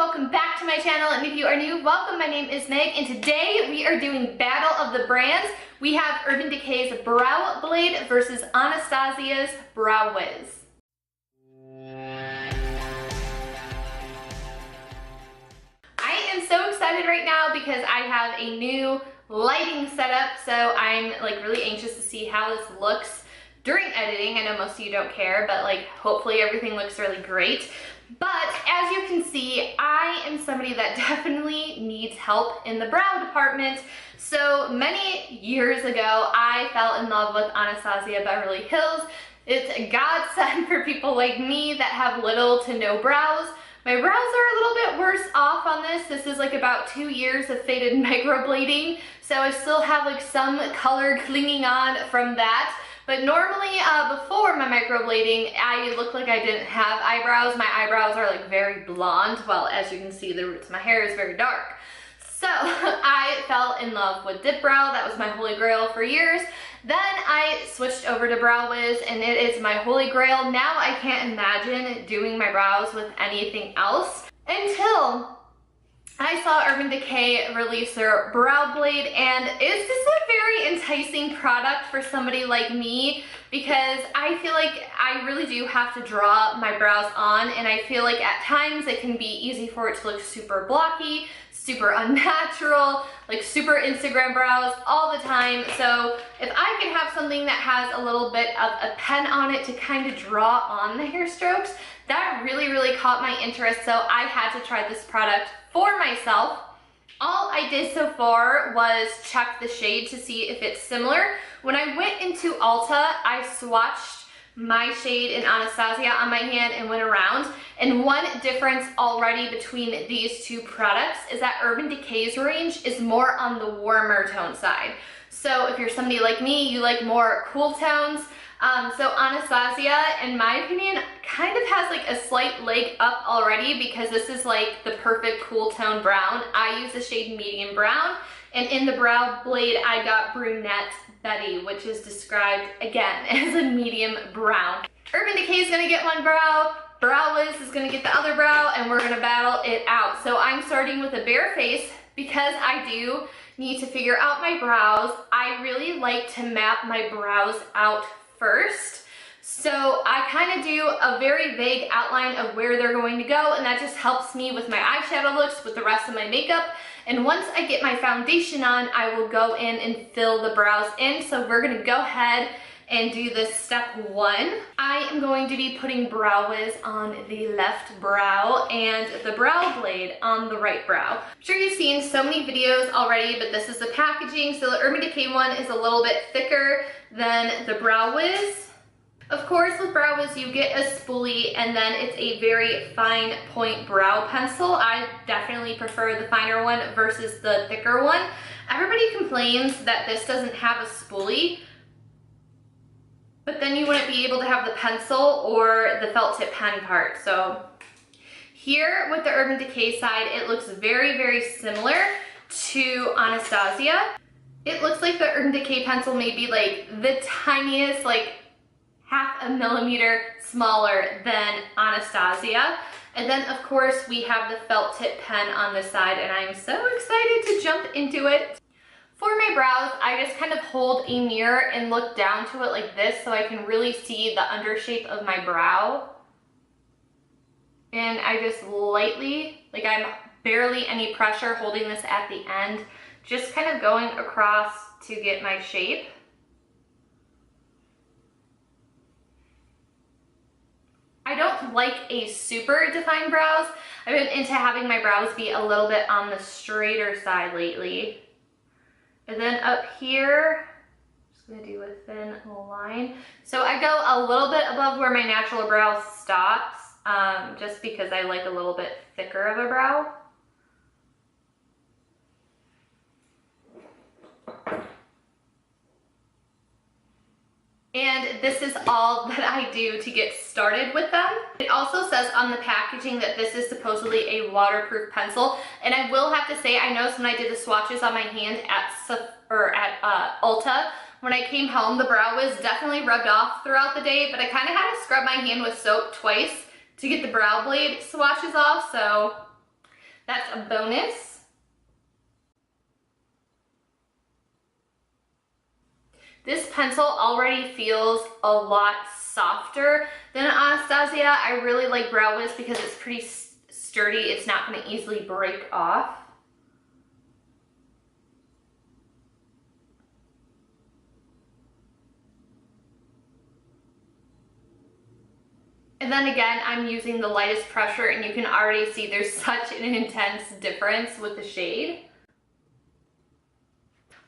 welcome back to my channel, and if you are new, welcome. My name is Meg, and today we are doing Battle of the Brands. We have Urban Decay's Brow Blade versus Anastasia's Brow Wiz. I am so excited right now because I have a new lighting setup, so I'm like really anxious to see how this looks during editing. I know most of you don't care, but like hopefully everything looks really great. But as you can see, I am somebody that definitely needs help in the brow department. So many years ago, I fell in love with Anastasia Beverly Hills. It's a godsend for people like me that have little to no brows. My brows are a little bit worse off on this. This is like about 2 years of faded microblading, so I still have like some color clinging on from that. But normally, before my microblading, I looked like I didn't have eyebrows. My eyebrows are like very blonde. Well, as you can see, the roots of my hair is very dark. So I fell in love with dip brow. That was my holy grail for years. Then I switched over to Brow Wiz, and it is my holy grail. Now I can't imagine doing my brows with anything else until I saw Urban Decay release their Brow Blade, and it's just a very enticing product for somebody like me because I feel like I really do have to draw my brows on, and I feel like at times it can be easy for it to look super blocky, super unnatural, like super Instagram brows all the time. So if I can have something that has a little bit of a pen on it to kind of draw on the hair strokes, that really caught my interest, so I had to try this product for myself. All I did so far was check the shade to see if it's similar. When I went into Ulta, I swatched my shade in Anastasia on my hand and went around, and one difference already between these two products is that Urban Decay's range is more on the warmer tone side. So if you're somebody like me, you like more cool tones. So Anastasia, in my opinion, kind of has like a slight leg up already because this is like the perfect cool tone brown. I use the shade medium brown, and in the Brow Blade I got Brunette Betty, which is described again as a medium brown. Urban Decay is gonna get one brow, Brow Wiz is gonna get the other brow, and we're gonna battle it out. So I'm starting with a bare face because I do need to figure out my brows. I really like to map my brows out first. So I kind of do a very vague outline of where they're going to go, and that just helps me with my eyeshadow looks, with the rest of my makeup. And once I get my foundation on, I will go in and fill the brows in. So we're gonna go ahead and do this step one. I am going to be putting Brow Wiz on the left brow and the Brow Blade on the right brow. I'm sure you've seen so many videos already, but this is the packaging. So the Urban Decay one is a little bit thicker than the Brow Wiz. Of course, with Brow Wiz you get a spoolie, and then it's a very fine point brow pencil. I definitely prefer the finer one versus the thicker one. Everybody complains that this doesn't have a spoolie, but then you wouldn't be able to have the pencil or the felt tip pen part. So here with the Urban Decay side, it looks very similar to Anastasia. It looks like the Urban Decay pencil may be like the tiniest, like ½ millimeter smaller than Anastasia. And then of course we have the felt tip pen on this side, and I'm so excited to jump into it. For my brows, I just kind of hold a mirror and look down to it like this so I can really see the undershape of my brow. And I just lightly, like I'm barely any pressure holding this at the end, just kind of going across to get my shape. I don't like a super defined brows. I've been into having my brows be a little bit on the straighter side lately. And then up here, I'm just gonna do a thin line. So I go a little bit above where my natural brow stops, just because I like a little bit thicker of a brow. And this is all that I do to get started with them. It also says on the packaging that this is supposedly a waterproof pencil, and I will have to say, I noticed when I did the swatches on my hand at Ulta, when I came home, the Brow Wiz definitely rubbed off throughout the day, but I kind of had to scrub my hand with soap twice to get the Brow Blade swatches off, so That's a bonus. This pencil already feels a lot softer than Anastasia. I really like Brow Wiz because it's pretty sturdy. It's not going to easily break off. And then again, I'm using the lightest pressure, and you can already see there's such an intense difference with the shade.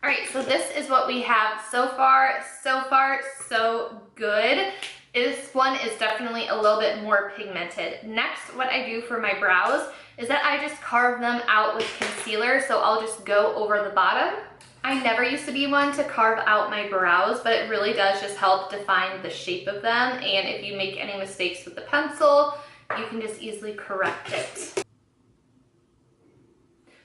All right, so this is what we have so far. So far, so good. This one is definitely a little bit more pigmented. Next, what I do for my brows is that I just carve them out with concealer, so I'll just go over the bottom. I never used to be one to carve out my brows, but it really does just help define the shape of them, and if you make any mistakes with the pencil, you can just easily correct it.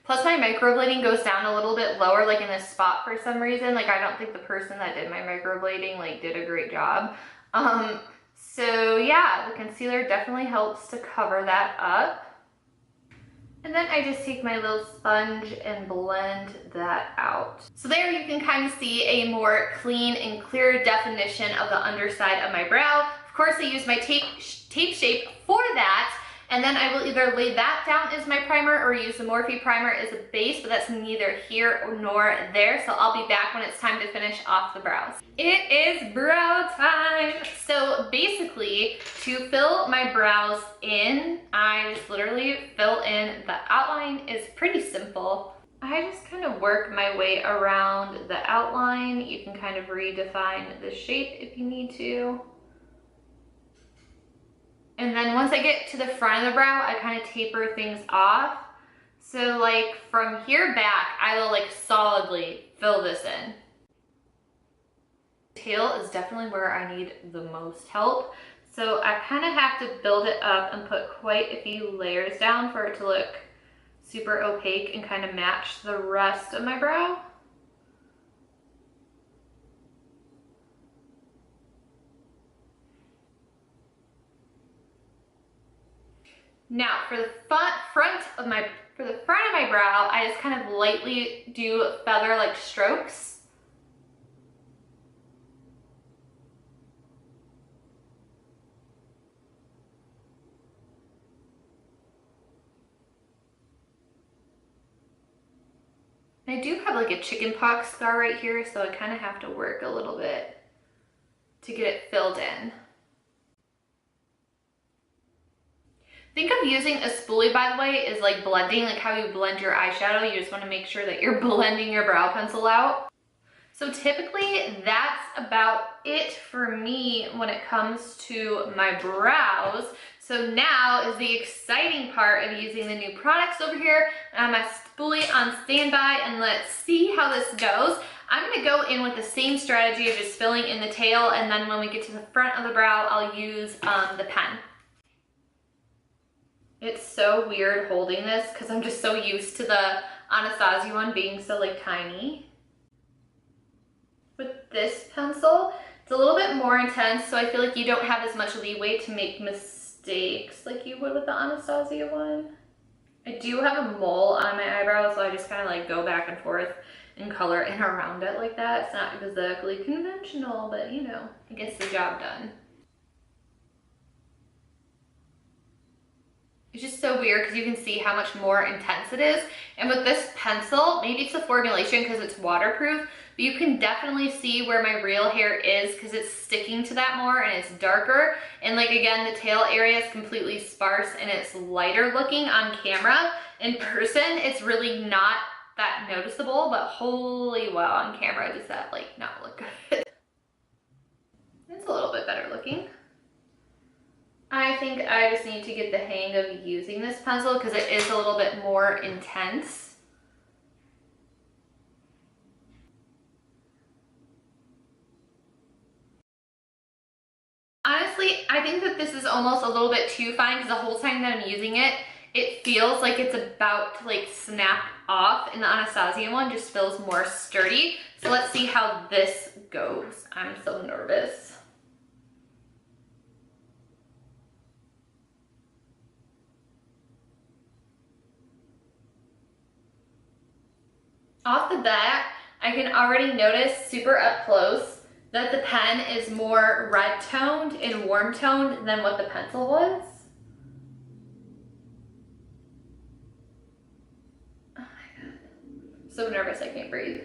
Plus my microblading goes down a little bit lower, like in this spot for some reason. Like I don't think the person that did my microblading like did a great job. So yeah, the concealer definitely helps to cover that up. And then I just take my little sponge and blend that out. So there you can kind of see a more clean and clear definition of the underside of my brow. Of course, I use my tape shape for that. And then I will either lay that down as my primer or use the Morphe primer as a base, but that's neither here nor there. So I'll be back when it's time to finish off the brows. It is brow time. So basically, to fill my brows in, I just literally fill in. The outline is pretty simple. I just kind of work my way around the outline. You can kind of redefine the shape if you need to. And then once I get to the front of the brow, I kind of taper things off. So like from here back, I will like solidly fill this in. Tail is definitely where I need the most help. So I kind of have to build it up and put quite a few layers down for it to look super opaque and kind of match the rest of my brow. Now for the front of my brow, I just kind of lightly do feather-like strokes. I do have like a chicken pox scar right here, so I kind of have to work a little bit to get it filled in. Think of using a spoolie, by the way, is like blending, like how you blend your eyeshadow. You just want to make sure that you're blending your brow pencil out. So typically that's about it for me when it comes to my brows. So now is the exciting part of using the new products over here. I have my spoolie on standby, and let's see how this goes. I'm gonna go in with the same strategy of just filling in the tail, and then when we get to the front of the brow, I'll use the pen. It's so weird holding this because I'm just so used to the Anastasia one being so like tiny. With this pencil, it's a little bit more intense, so I feel like you don't have as much leeway to make mistakes like you would with the Anastasia one. I do have a mole on my eyebrow, so I just kind of like go back and forth and color in around it like that. It's not exactly conventional, but you know, it gets the job done. It's just so weird because you can see how much more intense it is. And with this pencil, maybe it's the formulation because it's waterproof, but you can definitely see where my real hair is because it's sticking to that more and it's darker. And like again, the tail area is completely sparse and it's lighter looking on camera. In person, it's really not that noticeable, but holy wow, on camera does that like not look good. It's a little bit better looking. I think I just need to get the hang of using this pencil because it is a little bit more intense. Honestly, I think that this is almost a little bit too fine because the whole time that I'm using it, it feels like it's about to like snap off, and the Anastasia one just feels more sturdy. So let's see how this goes. I'm so nervous. Off the bat, I can already notice super up close that the pen is more red toned and warm toned than what the pencil was. Oh my God. So nervous I can't breathe.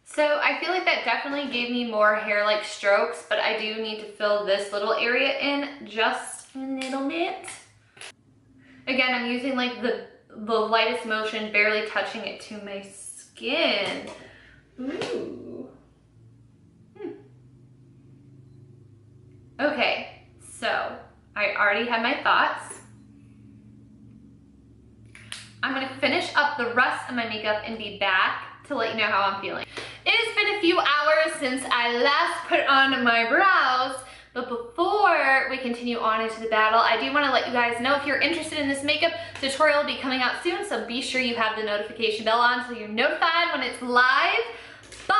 So I feel like that definitely gave me more hair-like strokes, but I do need to fill this little area in just a little bit. Again, I'm using like the lightest motion, barely touching it to my skin. Ooh. Okay, so I already have my thoughts. I'm gonna finish up the rest of my makeup and be back to let you know how I'm feeling. It has been a few hours since I last put on my brows, but before we continue on into the battle, I do want to let you guys know if you're interested in this makeup tutorial will be coming out soon, so be sure you have the notification bell on so you're notified when it's live. But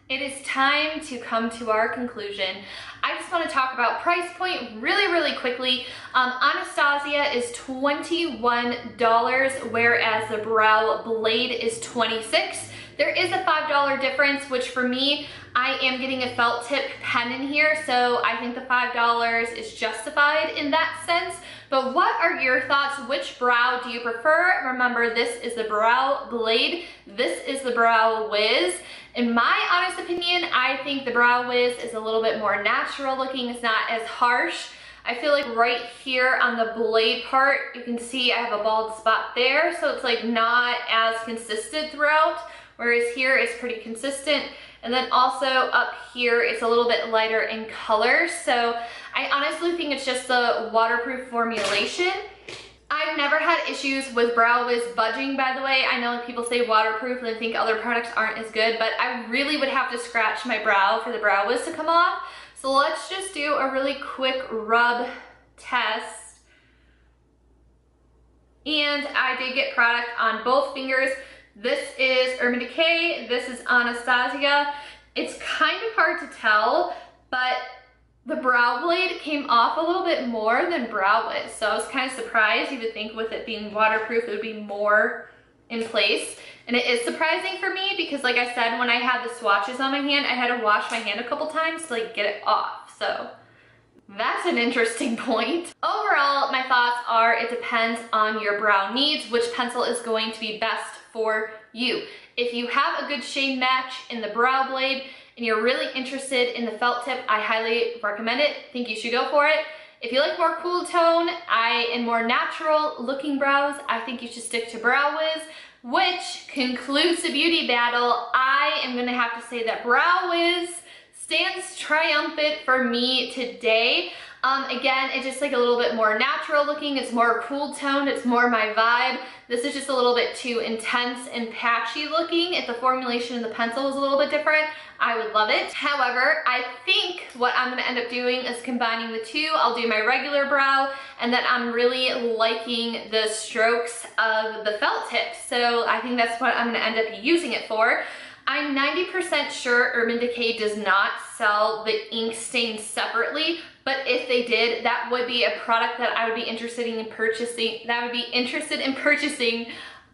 it is time to come to our conclusion. I just want to talk about price point really quickly. Anastasia is $21, whereas the brow blade is $26. There is a $5 difference, which for me, I am getting a felt tip pen in here, so I think the $5 is justified in that sense. But what are your thoughts? Which brow do you prefer? Remember, this is the brow blade. This is the brow wiz. In my honest opinion, I think the brow wiz is a little bit more natural looking. It's not as harsh. I feel like right here on the blade part, you can see I have a bald spot there, so it's like not as consistent throughout. Whereas here it's pretty consistent. And then also up here, it's a little bit lighter in color. So I honestly think it's just the waterproof formulation. I've never had issues with brow wiz budging, by the way. I know people say waterproof and they think other products aren't as good, but I really would have to scratch my brow for the brow wiz to come off. So let's just do a really quick rub test. And I did get product on both fingers. This is Decay, this is Anastasia. It's kind of hard to tell, but the brow blade came off a little bit more than brow wiz. So I was kind of surprised. You would think with it being waterproof, it would be more in place. And it is surprising for me because like I said, when I had the swatches on my hand, I had to wash my hand a couple times to like get it off. So that's an interesting point. Overall, my thoughts are it depends on your brow needs, which pencil is going to be best for you. If you have a good shade match in the brow blade and you're really interested in the felt tip, I highly recommend it. Think you should go for it. If you like more cool tone and more natural looking brows, I think you should stick to brow wiz, which concludes the beauty battle. I am gonna have to say that brow wiz stands triumphant for me today. Again, it's just like a little bit more natural looking. It's more cool toned. It's more my vibe. This is just a little bit too intense and patchy looking. If the formulation in the pencil was a little bit different, I would love it. However, I think what I'm gonna end up doing is combining the two. I'll do my regular brow, and then I'm really liking the strokes of the felt tip. So I think that's what I'm gonna end up using it for. I'm 90% sure Urban Decay does not sell the ink stain separately, but if they did, that would be a product that I would be interested in purchasing,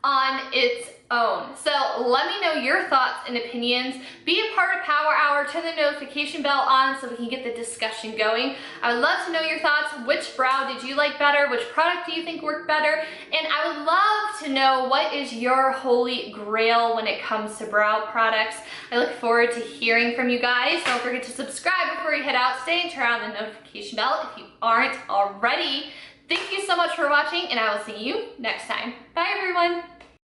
on its own. So let me know your thoughts and opinions. Be a part of Power Hour, turn the notification bell on so we can get the discussion going. I would love to know your thoughts. Which brow did you like better? Which product do you think worked better? And I would love to know what is your holy grail when it comes to brow products. I look forward to hearing from you guys. Don't forget to subscribe before you head out. Stay and turn on the notification bell if you aren't already. Thank you so much for watching, and I will see you next time. Bye, everyone.